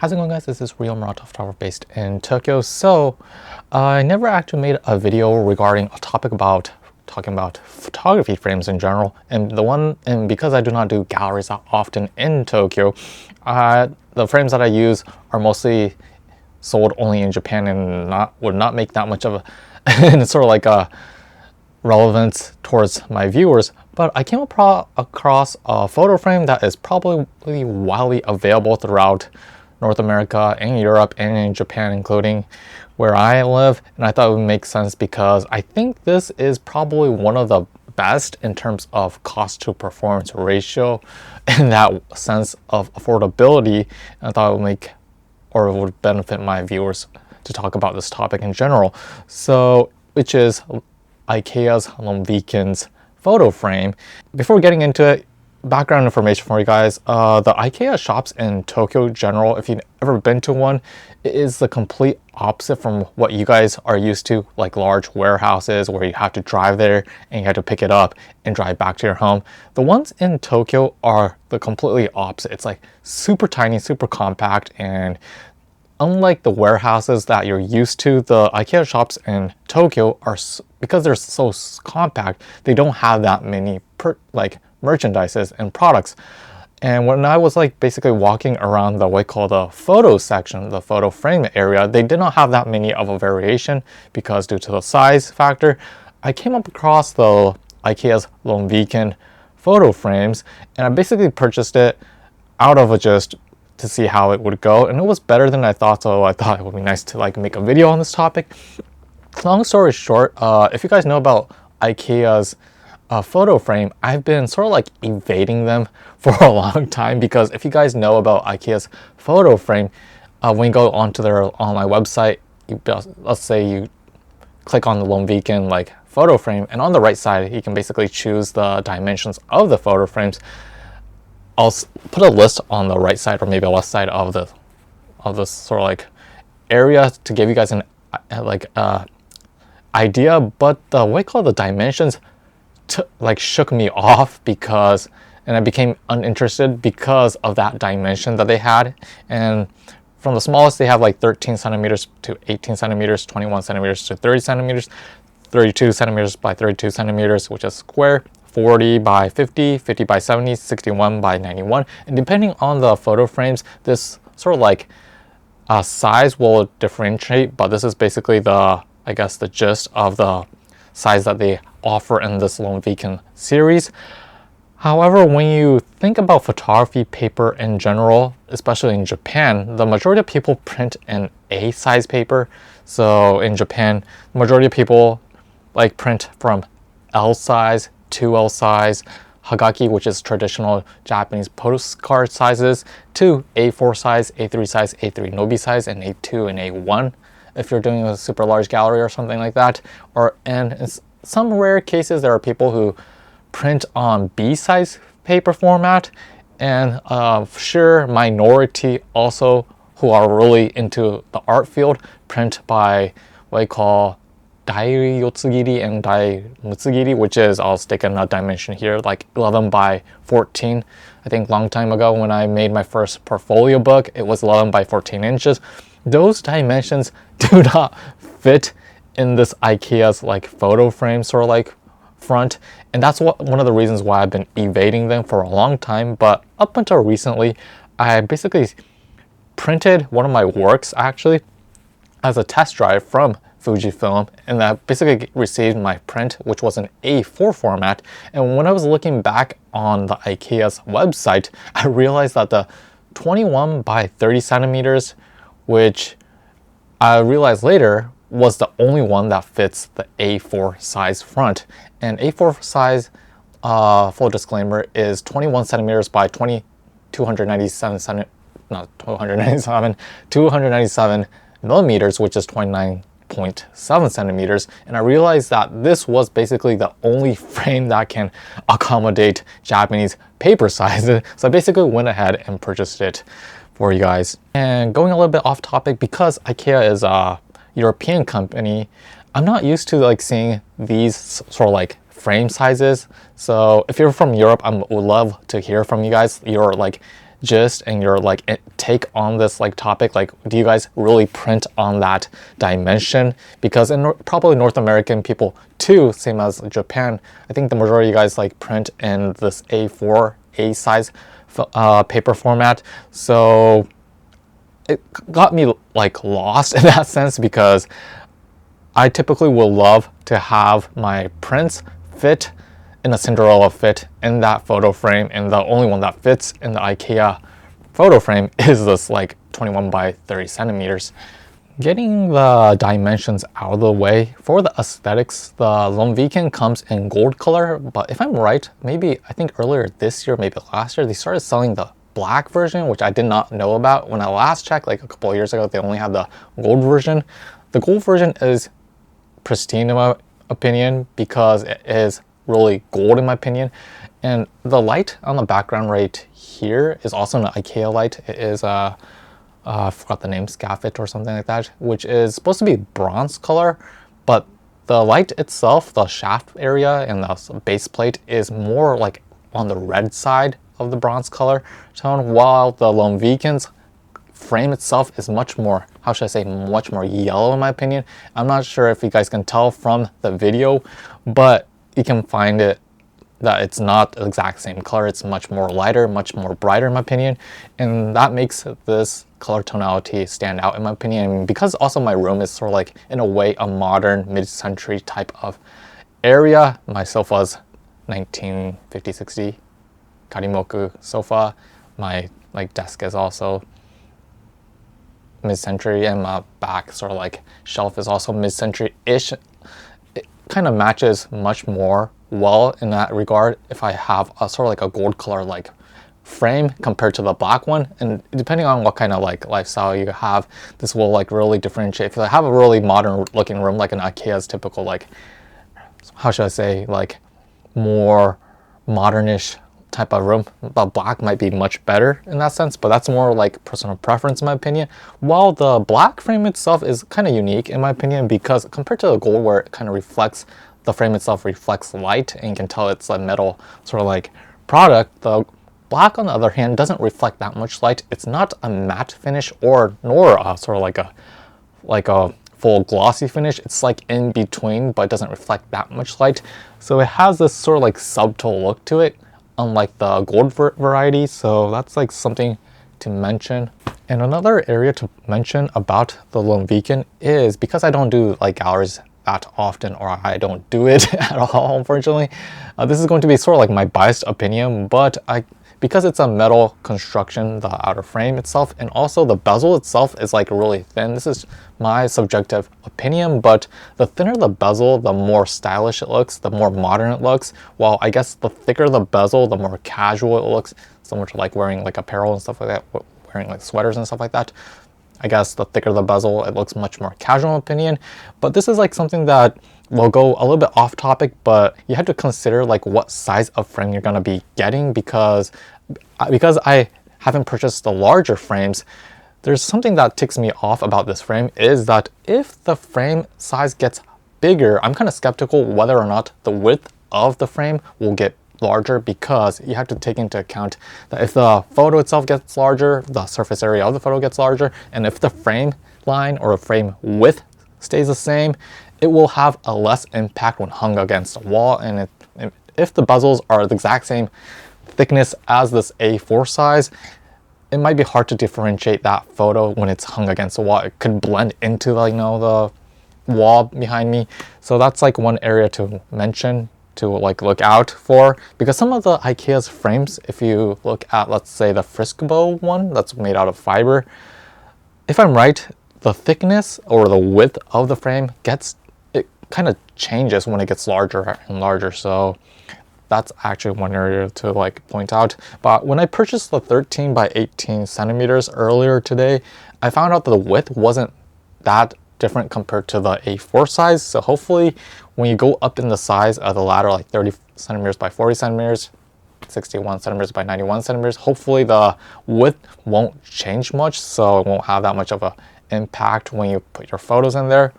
How's it going, guys? This is Real Murata photographer based in Tokyo. So I never actually made a video regarding a topic about talking about photography frames in general, and because I do not do galleries that often in Tokyo, the frames that I use are mostly sold only in Japan and would not make that much of a and it's sort of like a relevance towards my viewers. But I came across a photo frame that is probably widely available throughout North America and Europe and in Japan, including where I live, and I thought it would make sense because I think this is probably one of the best in terms of cost to performance ratio in that sense of affordability. And I thought it would benefit my viewers to talk about this topic in general. So, which is Ikea's Lomviken's photo frame. Before getting into it, background information for you guys. The Ikea shops in Tokyo in general, if you've ever been to one, it is the complete opposite from what you guys are used to, like large warehouses where you have to drive there and you have to pick it up and drive back to your home. The ones in Tokyo are the completely opposite. It's like super tiny, super compact, and unlike the warehouses that you're used to, the Ikea shops in Tokyo are, because they're so compact, they don't have that many merchandises and products. And when I was basically walking around what we call the photo section, the photo frame area, they did not have that many of a variation because due to the size factor. I came up across the Ikea's Lomviken photo frames, and I basically purchased it out of just to see how it would go, and it was better than I thought, so I thought it would be nice to make a video on this topic. Long story short, if you guys know about Ikea's photo frame, I've been sort of evading them for a long time, because if you guys know about Ikea's photo frame, when you go onto their online website, let's say you click on the Lomviken photo frame, and on the right side you can basically choose the dimensions of the photo frames. I'll put a list on the right side or maybe left side of this sort of area to give you guys an idea. But the way called the dimensions shook me off, and I became uninterested because of that dimension that they had. And from the smallest, they have 13 centimeters to 18 centimeters, 21 centimeters to 30 centimeters, 32 centimeters by 32 centimeters, which is square, 40 by 50, 50 by 70, 61 by 91. And depending on the photo frames, this sort of size will differentiate, but this is basically the gist of the size that they offer in this Lomviken series. However, when you think about photography paper in general, especially in Japan, the majority of people print in A size paper. So in Japan, the majority of people print from L size, 2L size, Hagaki, which is traditional Japanese postcard sizes, to A4 size, A3 size, A3 Nobi size, and A2 and A1 if you're doing a super large gallery or something like that. And in some rare cases, there are people who print on B size paper format, and sure, minority also who are really into the art field print by what I call Dai Yotsugiri and Dai Mutsugiri, which is, I'll stick in a dimension here, 11 by 14. I think long time ago when I made my first portfolio book, it was 11 by 14 inches. Those dimensions do not fit in this Ikea's photo frame sort of front, and that's one of the reasons why I've been evading them for a long time. But up until recently, I basically printed one of my works actually as a test drive from Fujifilm, and I basically received my print, which was an A4 format. And when I was looking back on the Ikea's website, I realized that the 21 by 30 centimeters, which I realized later was the only one that fits the A4 size front. And A4 size, full disclaimer, is 21 centimeters by 297 millimeters, which is 29.7 centimeters. And I realized that this was basically the only frame that can accommodate Japanese paper sizes. So I basically went ahead and purchased it for you guys. And going a little bit off topic, because Ikea is a European company, I'm not used to seeing these sort of frame sizes. So if you're from Europe, I would love to hear from you guys your gist and your like take on this like topic. Like, do you guys really print on that dimension? Because in probably North American people too, same as Japan, I think the majority of you guys like print in this A4 A size paper format. So it got me like lost in that sense, because I typically will love to have my prints fit in a Cinderella fit in that photo frame, and the only one that fits in the Ikea photo frame is this like 21 by 30 centimeters. Getting the dimensions out of the way, for the aesthetics, the Lomviken comes in gold color, but if I'm right, maybe I think earlier this year, maybe last year, they started selling the black version, which I did not know about. When I last checked like a couple of years ago, they only had the gold version. The gold version is pristine in my opinion, because it is really gold in my opinion. And the light on the background right here is also an Ikea light. It is I forgot the name, Scaffit or something like that, which is supposed to be bronze color, but the light itself, the shaft area and the base plate is more like on the red side of the bronze color tone, while the Lomviken's frame itself is much more, how should I say, much more yellow in my opinion. I'm not sure if you guys can tell from the video, but you can find it that it's not the exact same color. It's much more lighter, much more brighter in my opinion, and that makes this color tonality stand out in my opinion. And because also my room is sort of like in a way a modern mid-century type of area, my sofa's 1950-60 karimoku sofa, my like desk is also mid-century, and my back sort of like shelf is also mid-century-ish. It kind of matches much more well in that regard if I have a sort of like a gold color like frame compared to the black one. And depending on what kind of like lifestyle you have, this will like really differentiate. If I have a really modern looking room, like an Ikea's typical, like, how should I say, like more modernish type of room, the black might be much better in that sense, but that's more like personal preference in my opinion. While the black frame itself is kind of unique in my opinion, because compared to the gold where it kind of reflects, the frame itself reflects light and you can tell it's a metal sort of like product, the black on the other hand doesn't reflect that much light. It's not a matte finish or nor a sort of like a full glossy finish. It's like in between, but it doesn't reflect that much light. So it has this sort of like subtle look to it, unlike the gold variety. So that's like something to mention. And another area to mention about the Lomviken is, because I don't do like galleries that often, or I don't do it at all unfortunately, this is going to be sort of like my biased opinion, but because it's a metal construction, the outer frame itself, and also the bezel itself is like really thin. This is my subjective opinion, but the thinner the bezel, the more stylish it looks, the more modern it looks. While I guess the thicker the bezel, the more casual it looks, similar to like wearing like apparel and stuff like that, wearing like sweaters and stuff like that. I guess the thicker the bezel, it looks much more casual in my opinion. But this is like something that will go a little bit off topic, but you have to consider like what size of frame you're gonna be getting, because I haven't purchased the larger frames. There's something that ticks me off about this frame, is that if the frame size gets bigger, I'm kind of skeptical whether or not the width of the frame will get larger, because you have to take into account that if the photo itself gets larger, the surface area of the photo gets larger, and if the frame line or frame width stays the same, it will have a less impact when hung against a wall. And if the bezels are the exact same thickness as this A4 size, it might be hard to differentiate that photo when it's hung against the wall. It could blend into the, the wall behind me. So that's like one area to mention, to like look out for, because some of the Ikea's frames, if you look at, let's say the Frisco one that's made out of fiber, if I'm right, the thickness or the width of the frame it kind of changes when it gets larger and larger. So that's actually one area to like point out. But when I purchased the 13 by 18 centimeters earlier today, I found out that the width wasn't that different compared to the A4 size. So hopefully when you go up in the size of the ladder, like 30 centimeters by 40 centimeters, 61 centimeters by 91 centimeters, hopefully the width won't change much, so it won't have that much of an impact when you put your photos in there.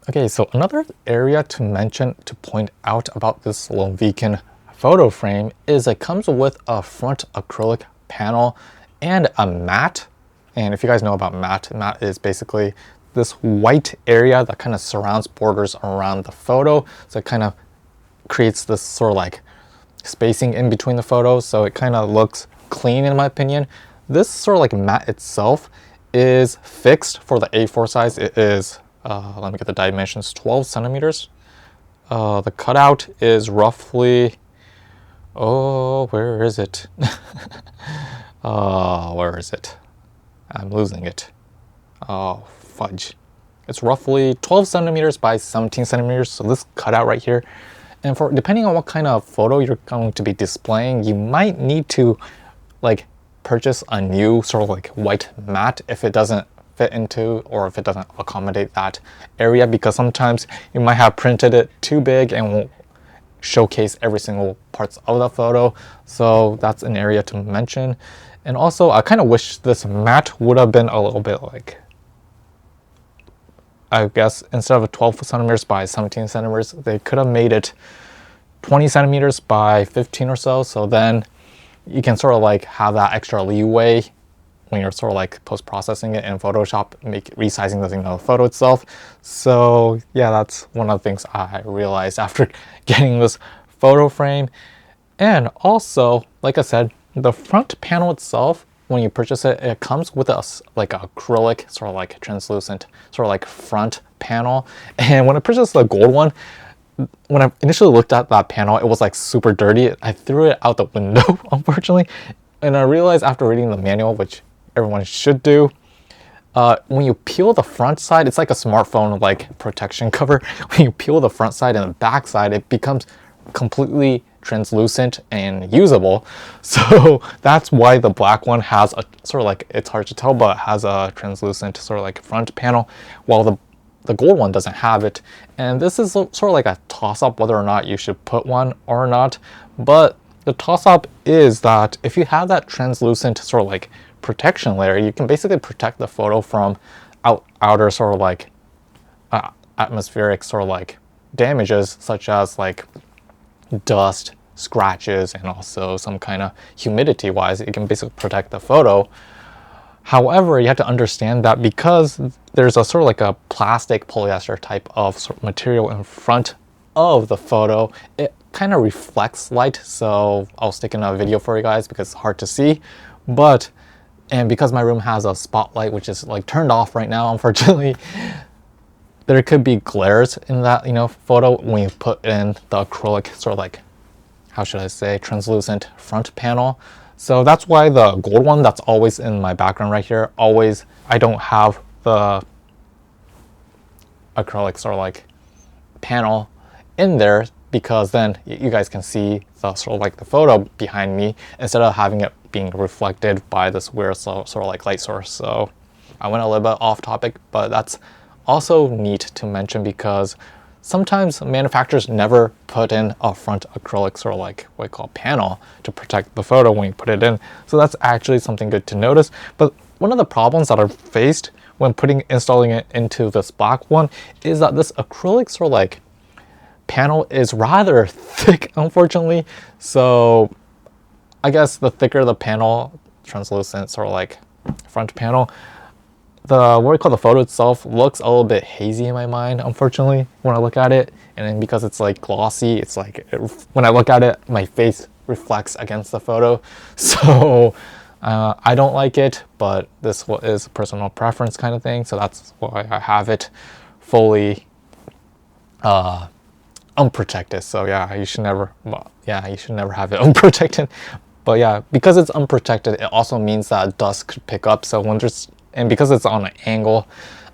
Okay, so another area to mention, to point out about this Lomviken photo frame, is it comes with a front acrylic panel and a mat. And if you guys know about mat is basically this white area that kind of surrounds borders around the photo. So it kind of creates this sort of like spacing in between the photos. So it kind of looks clean in my opinion. This sort of like mat itself is fixed for the A4 size. It is, let me get the dimensions, 12 centimeters. The cutout is roughly, oh, where is it? Where is it? I'm losing it. Oh, fudge. It's roughly 12 centimeters by 17 centimeters. So this cutout right here. And for depending on what kind of photo you're going to be displaying, you might need to like purchase a new sort of like white mat if it doesn't fit into, or if it doesn't accommodate that area, because sometimes you might have printed it too big and won't showcase every single parts of the photo. So that's an area to mention. And also I kind of wish this mat would have been a little bit like, I guess instead of 12 centimeters by 17 centimeters, they could have made it 20 centimeters by 15 or so. So then you can sort of like have that extra leeway when you're sort of like post-processing it in Photoshop, resizing the photo itself. So yeah, that's one of the things I realized after getting this photo frame. And also, like I said, the front panel itself, when you purchase it, it comes with a like acrylic sort of like translucent sort of like front panel. And when I purchased the gold one, when I initially looked at that panel, it was like super dirty. I threw it out the window, unfortunately. And I realized after reading the manual, which everyone should do, when you peel the front side, it's like a smartphone like protection cover. When you peel the front side and the back side, it becomes completely translucent and usable. So that's why the black one has a sort of like, it's hard to tell, but has a translucent sort of like front panel, while the gold one doesn't have it. And this is sort of like a toss-up whether or not you should put one or not. But the toss-up is that if you have that translucent sort of like protection layer, you can basically protect the photo from outer sort of like atmospheric sort of like damages, such as like dust, scratches, and also some kind of humidity wise. It can basically protect the photo. However, you have to understand that because there's a sort of like a plastic polyester type of sort of material in front of the photo, it kind of reflects light. So I'll stick in a video for you guys because it's hard to see. And because my room has a spotlight which is like turned off right now, unfortunately, there could be glares in that, photo when you put in the acrylic sort of like, how should I say, translucent front panel. So that's why the gold one that's always in my background right here, I don't have the acrylic sort of like panel in there, because then you guys can see the sort of like the photo behind me instead of having it being reflected by this weird sort of like light source. So I went a little bit off topic, but that's also neat to mention because sometimes manufacturers never put in a front acrylic sort of like what you call panel to protect the photo when you put it in. So that's actually something good to notice. But one of the problems that I've faced when installing it into this black one is that this acrylic sort of like panel is rather thick, unfortunately. So I guess the thicker the panel, translucent sort of like front panel, what we call the photo itself looks a little bit hazy in my mind, unfortunately, when I look at it. And then because it's like glossy, it's like when I look at it, my face reflects against the photo. So I don't like it, but this is a personal preference kind of thing. So that's why I have it fully unprotected. So yeah, you should never have it unprotected. But yeah, because it's unprotected, it also means that dust could pick up. So and because it's on an angle,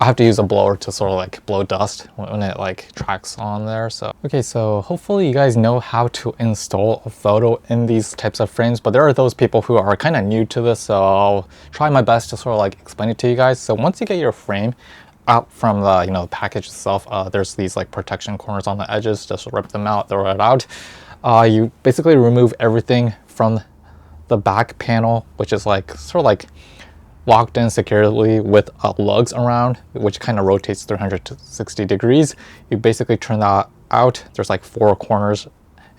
I have to use a blower to sort of like blow dust when it like tracks on there. So okay, so hopefully you guys know how to install a photo in these types of frames, but there are those people who are kind of new to this, so I'll try my best to sort of like explain it to you guys. So once you get your frame out from the the package itself, there's these like protection corners on the edges. Just rip them out, throw it out. You basically remove everything from the back panel, which is like sort of like locked in securely with lugs around, which kind of rotates 360 degrees. You basically turn that out. There's like 4 corners,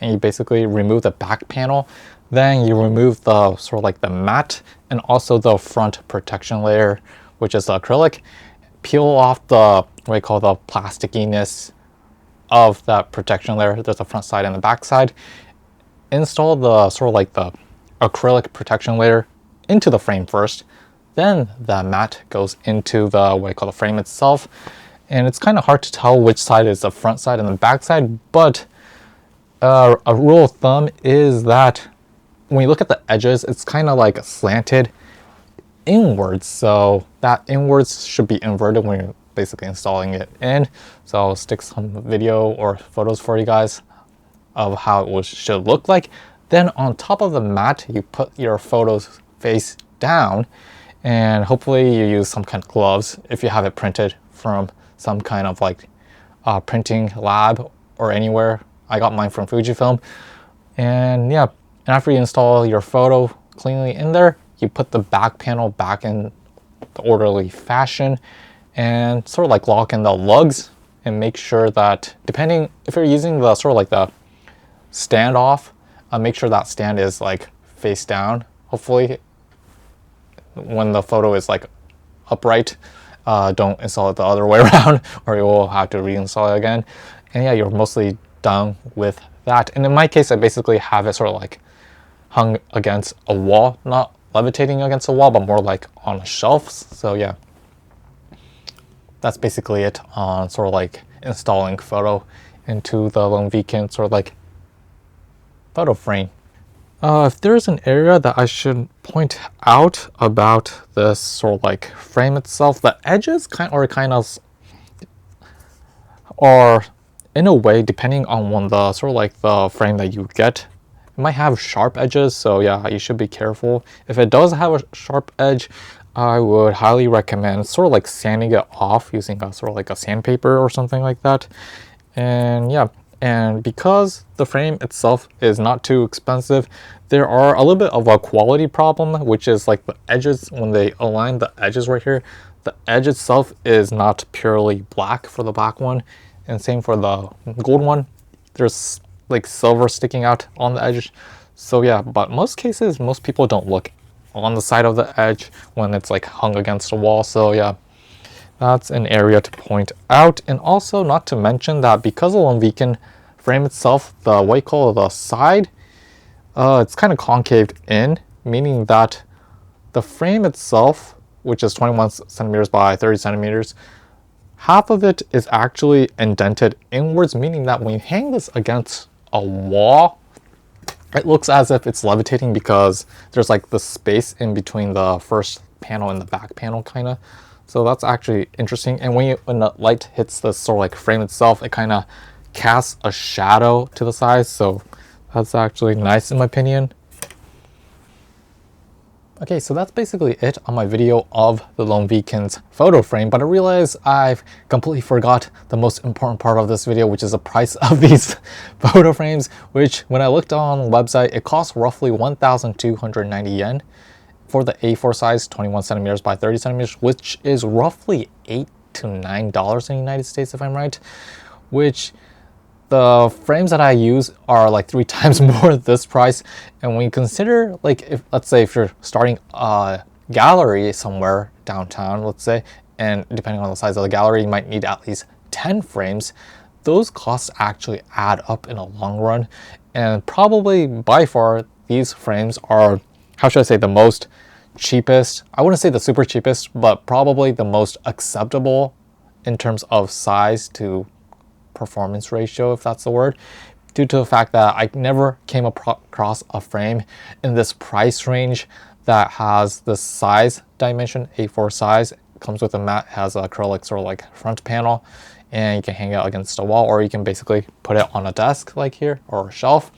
and you basically remove the back panel. Then you remove the sort of like the matte and also the front protection layer, which is the acrylic. Peel off the what I call the plasticiness of that protection layer. There's the front side and the back side. Install the sort of like the acrylic protection layer into the frame first. Then the matte goes into the what I call the frame itself. And it's kind of hard to tell which side is the front side and the back side, but a rule of thumb is that when you look at the edges, it's kind of like slanted inwards. So that inwards should be inverted when you're basically installing it in. So I'll stick some video or photos for you guys of how it should look like. Then on top of the mat, you put your photos face down, and hopefully you use some kind of gloves if you have it printed from some kind of like printing lab or anywhere. I got mine from Fujifilm. And yeah, and after you install your photo cleanly in there, you put the back panel back in the orderly fashion and sort of like lock in the lugs and make sure that, depending if you're using the sort of like the standoff, make sure that stand is like face down. Hopefully when the photo is like upright, don't install it the other way around or you will have to reinstall it again. And yeah, you're mostly done with that. And in my case, I basically have it sort of like hung against a wall, not levitating against a wall, but more like on a shelf. So yeah, that's basically it on sort of like installing photo into the Lomviken sort of like photo frame. If there's an area that I should point out about this sort of like frame itself, the edges are in a way, depending on the sort of like the frame that you get, it might have sharp edges. So yeah, you should be careful. If it does have a sharp edge, I would highly recommend sort of like sanding it off using a sort of like a sandpaper or something like that. And yeah, and because the frame itself is not too expensive, there are a little bit of a quality problem, which is like the edges, when they align the edges right here, the edge itself is not purely black for the black one, and same for the gold one. There's like silver sticking out on the edge. So yeah, but most cases, most people don't look on the side of the edge when it's like hung against a wall. So yeah, that's an area to point out. And also not to mention that because of the Lomviken frame itself, the what you call the side, it's kind of concaved in, meaning that the frame itself, which is 21 centimeters by 30 centimeters, half of it is actually indented inwards, meaning that when you hang this against a wall, it looks as if it's levitating because there's like the space in between the first panel and the back panel kind of. So that's actually interesting. And when the light hits the sort of like frame itself, it kind of casts a shadow to the side. So that's actually nice in my opinion. Okay, so that's basically it on my video of the Lomviken's photo frame, but I realized I've completely forgot the most important part of this video, which is the price of these photo frames, which when I looked on the website, it costs roughly 1,290 yen for the A4 size, 21 centimeters by 30 centimeters, which is roughly $8 to $9 in the United States, if I'm right, which the frames that I use are like 3 times more this price. And when you consider, like, if let's say if you're starting a gallery somewhere downtown, let's say, and depending on the size of the gallery, you might need at least 10 frames, those costs actually add up in a long run. And probably by far, these frames are, how should I say, the most cheapest. I wouldn't say the super cheapest, but probably the most acceptable in terms of size to performance ratio, if that's the word, due to the fact that I never came across a frame in this price range that has the size dimension, A4 size, comes with a mat, has acrylic sort of like front panel, and you can hang it against a wall, or you can basically put it on a desk like here or a shelf.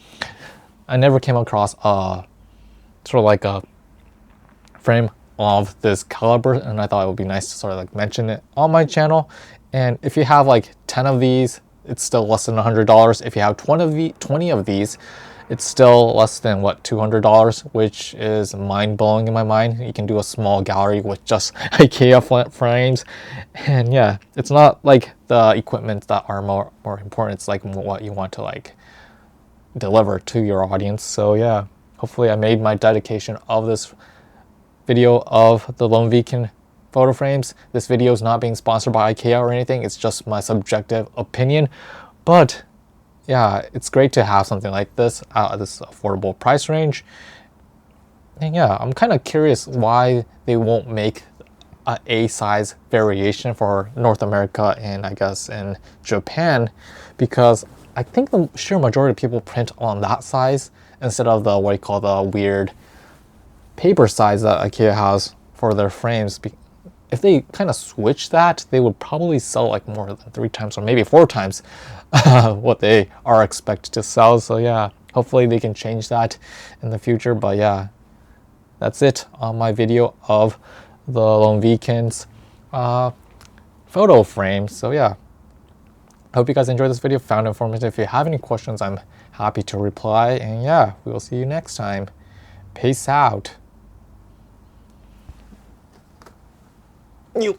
I never came across a sort of like a frame of this caliber, and I thought it would be nice to sort of like mention it on my channel. And if you have like 10 of these, it's still less than $100. If you have 20 of these, it's still less than what, $200, which is mind-blowing in my mind. You can do a small gallery with just Ikea flat frames. And yeah, it's not like the equipment that are more important. It's like what you want to like deliver to your audience. So yeah, hopefully I made my dedication of this video of the Lomviken photo frames. This video is not being sponsored by Ikea or anything. It's just my subjective opinion. But yeah, it's great to have something like this at this affordable price range. And yeah, I'm kind of curious why they won't make a size variation for North America and I guess in Japan, because I think the sheer majority of people print on that size instead of the what you call the weird paper size that Ikea has for their frames. If they kind of switch that, they would probably sell like more than 3 times or maybe 4 times what they are expected to sell. So yeah, hopefully they can change that in the future. But yeah, that's it on my video of the Lomviken's photo frame. So yeah, I hope you guys enjoyed this video, found it informative. If you have any questions, I'm happy to reply. And yeah, we will see you next time. Peace out. You.